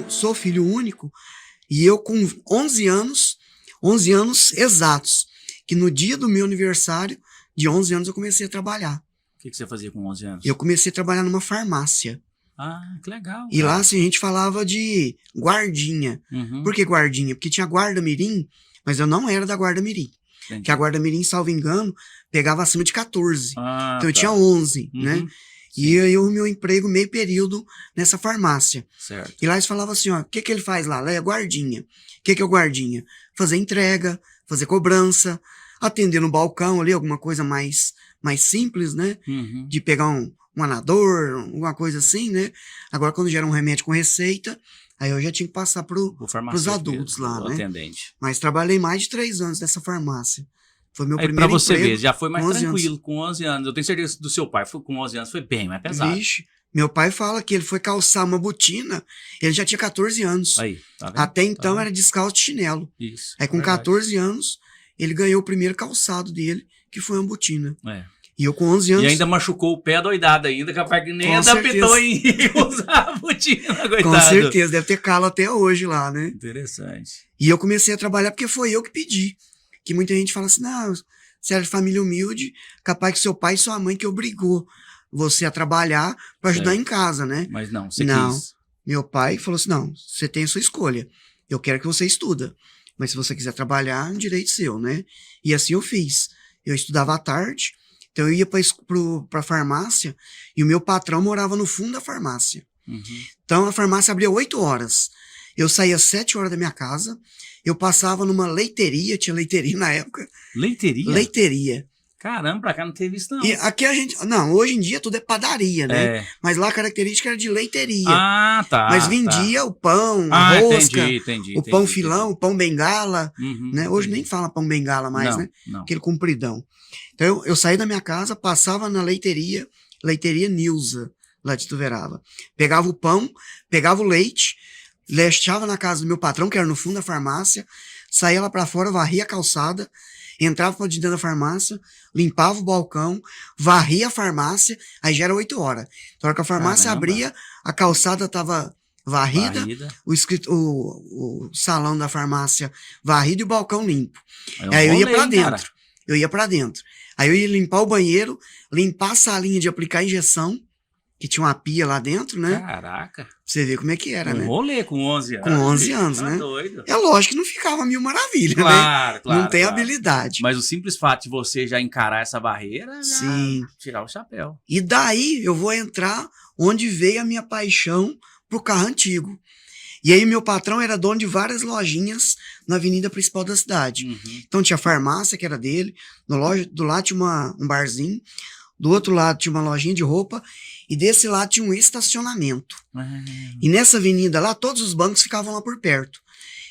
sou filho único, e eu com 11 anos exatos, que no dia do meu aniversário, de 11 anos, eu comecei a trabalhar. O que você fazia com 11 anos? Eu comecei a trabalhar numa farmácia. Ah, que legal. E lá, assim, a gente falava de guardinha. Uhum. Por que guardinha? Porque tinha guarda-mirim, mas eu não era da guarda-mirim. Que a guarda-mirim, salvo engano, pegava acima de 14. Então eu tinha 11, né? E aí o meu emprego meio período nessa farmácia. Certo. E lá eles falavam assim, ó, o que ele faz lá? Lá é guardinha. O que é o guardinha? Fazer entrega, fazer cobrança, atender no balcão ali, alguma coisa mais simples, né? Uhum. De pegar um anador, alguma coisa assim, né? Agora, quando já era um remédio com receita, aí eu já tinha que passar pros adultos mesmo, lá, né? Atendente. Mas trabalhei mais de 3 anos nessa farmácia. Foi meu primeiro emprego. Pra você ver, já foi mais 11 tranquilo anos. com 11 anos. Eu tenho certeza que do seu pai com 11 anos foi bem mais pesado. Vixe, meu pai fala que ele foi calçar uma botina, ele já tinha 14 anos. Aí, tá vendo? Até então era descalço de chinelo. Isso. Aí com 14 anos, ele ganhou o primeiro calçado dele, que foi uma botina. E eu com 11 anos... E ainda machucou o pé doidado ainda, capaz que nem adaptou em usar a botina, coitado. Com certeza, deve ter calo até hoje lá, né? Interessante. E eu comecei a trabalhar porque foi eu que pedi. Que muita gente fala assim, não, você era de família humilde, capaz que seu pai e sua mãe que obrigou você a trabalhar para ajudar em casa, né? Mas não, você não, quis. Meu pai falou assim, não, você tem a sua escolha. Eu quero que você estuda. Mas se você quiser trabalhar, é um direito seu, né? E assim eu fiz. Eu estudava à tarde, então eu ia pra farmácia e o meu patrão morava no fundo da farmácia. Uhum. Então a farmácia abria 8 horas. Eu saía às 7 horas da minha casa, eu passava numa leiteria, tinha leiteria na época. Leiteria? Leiteria. Caramba, pra cá não teve isso não. E aqui a gente, não, hoje em dia tudo é padaria, né? Mas lá a característica era de leiteria. Ah, tá. Mas vendia o pão, a rosca, entendi, o pão filão, o pão bengala, né? Hoje nem fala pão bengala mais, né? Não. Aquele compridão. Então eu saí da minha casa, passava na leiteria Nilza, lá de Tuverava. Pegava o pão, pegava o leite, deixava na casa do meu patrão, que era no fundo da farmácia, saía lá pra fora, varria a calçada, entrava pra dentro da farmácia, limpava o balcão, varria a farmácia, aí já era 8 horas. Então, na hora que a farmácia abria, a calçada tava varrida. O salão da farmácia varrido e o balcão limpo. Aí eu ia pra dentro. Eu ia pra dentro. Aí eu ia limpar o banheiro, limpar a salinha de aplicar injeção, que tinha uma pia lá dentro, né? Caraca. Pra você ver como é que era, né? Rolê com 11 anos. Com 11 anos, né? Doido. É lógico que não ficava mil maravilhas, né? Claro. Não tem habilidade. Mas o simples fato de você já encarar essa barreira, sim, tirar o chapéu. E daí eu vou entrar onde veio a minha paixão pro carro antigo. E aí meu patrão era dono de várias lojinhas na avenida principal da cidade. Uhum. Então tinha a farmácia, que era dele, do lado tinha um barzinho, do outro lado tinha uma lojinha de roupa, e desse lado tinha um estacionamento. E nessa avenida lá, todos os bancos ficavam lá por perto.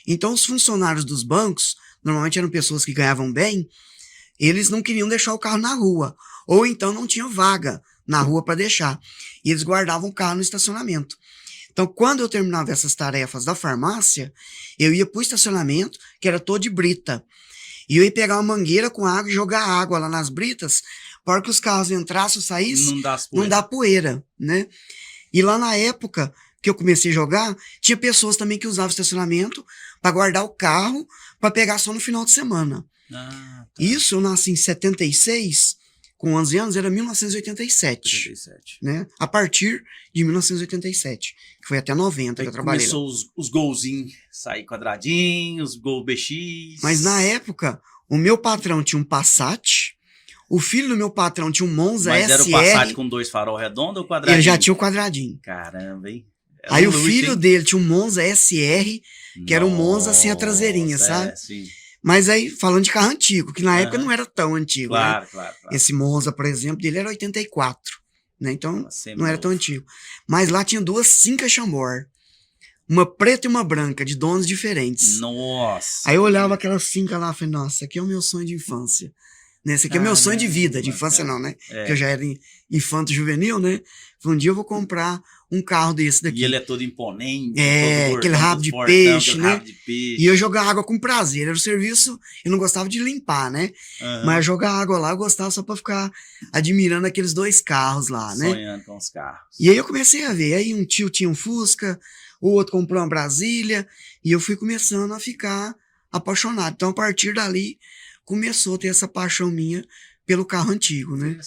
Então os funcionários dos bancos, normalmente eram pessoas que ganhavam bem, eles não queriam deixar o carro na rua, ou então não tinha vaga na rua para deixar. E eles guardavam o carro no estacionamento. Então, quando eu terminava essas tarefas da farmácia, eu ia pro estacionamento, que era todo de brita. E eu ia pegar uma mangueira com água e jogar água lá nas britas, para que os carros entrassem ou saíssem, não dá poeira, né? E lá na época que eu comecei a jogar, tinha pessoas também que usavam estacionamento para guardar o carro, para pegar só no final de semana. Tá. Isso eu nasci em 76, com 11 anos, era 1987. Né? A partir de 1987, que foi até 90 que eu trabalhei. Começou os golzinhos, sair quadradinhos, gol BX. Mas na época, o meu patrão tinha um Passat, o filho do meu patrão tinha um Monza SR. Mas era o Passat com 2 farol redondo ou quadradinho? Ele já tinha o quadradinho. Caramba, hein? Aí o filho dele tinha um Monza SR, que era um Monza sem a traseirinha, sabe? Sim. Mas aí, falando de carro antigo, que na época não era tão antigo, claro, né? Claro. Esse Monza, por exemplo, dele era 84, né? Então, não era tão antigo. Mas lá tinha 2 Simca Chambord. Uma preta e uma branca, de donos diferentes. Nossa! Aí eu olhava aquela Simca lá e falei, nossa, aqui é o meu sonho de infância. né? Esse aqui é meu sonho de vida, de infância não, né? É. Que eu já era infanto juvenil, né? Falei, um dia eu vou comprar um carro desse daqui. E ele é todo imponente, todo gordão, aquele rabo de fortão, peixe, aquele né? rabo de peixe. E eu jogava água com prazer. Era o serviço, eu não gostava de limpar, né? Mas jogar água lá, eu gostava só pra ficar admirando aqueles 2 carros lá, né? Sonhando com os carros. E aí eu comecei a ver. Aí um tio tinha um Fusca, o outro comprou uma Brasília, e eu fui começando a ficar apaixonado. Então, a partir dali, começou a ter essa paixão minha pelo carro antigo, né?